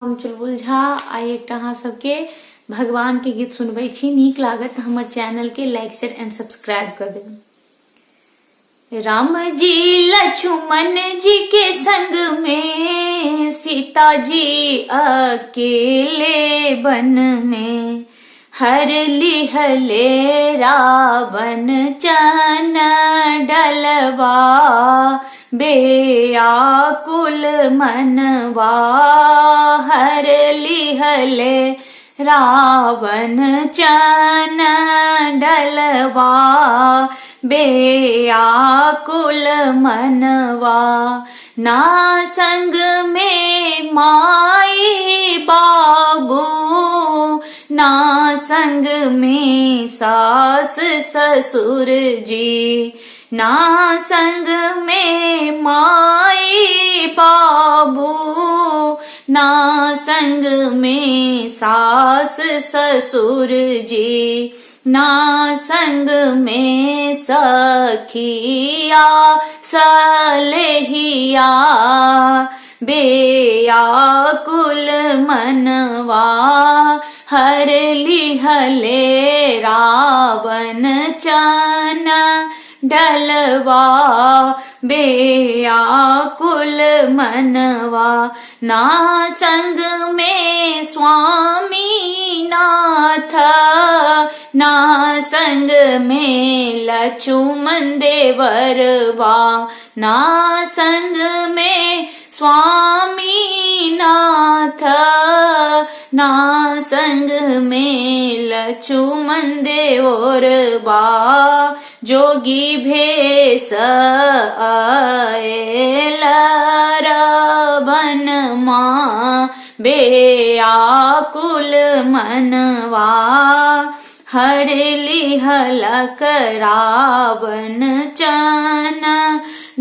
हम चुलबुल झा आई एक अहाँ सबके भगवान के गीत सुनबै छी। नीक लागत हमर चैनल के लाइक शेयर एंड सब्सक्राइब कर देबै। राम जी लक्ष्मण जी के संग में सीता जी अकेले वन में हर लिहले रावण चन डलवा बेआकुल मनवा हर लिहले रावण चन डलवा बेआकुल मनवा ना संग में माई बाबू ना संग में सास ससुर जी ना संग में माई बाबू ना संग में सास ससुर जी ना संग में सखिया सलेहिया बेआकुल मनवा हर लिहले रावण चन डलवा बेआकुल मनवा ना संग में स्वामी नाथ ना संग में लक्ष्मण देवरवा ना संग में स्वामी नाथ ना संग में लक्ष्मण देवरवा जोगी भेष आयल रावण माँ बेआकुल मनवा हर लिहलक रावण चन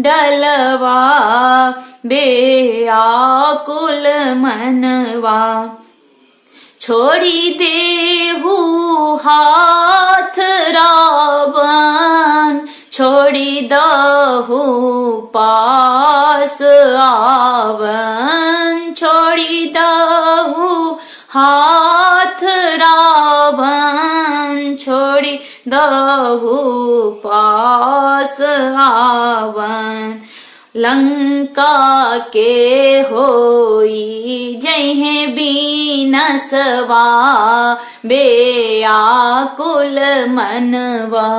डलवा बेआकुल मनवा छोड़ी देहु हाथ रावण छोड़ी दहु पास आवन छोड़ी दहु हाथ रावण छोड़ी दहु पास आवन लंका के होई जहे बीनसवा बेआकुल मनवा।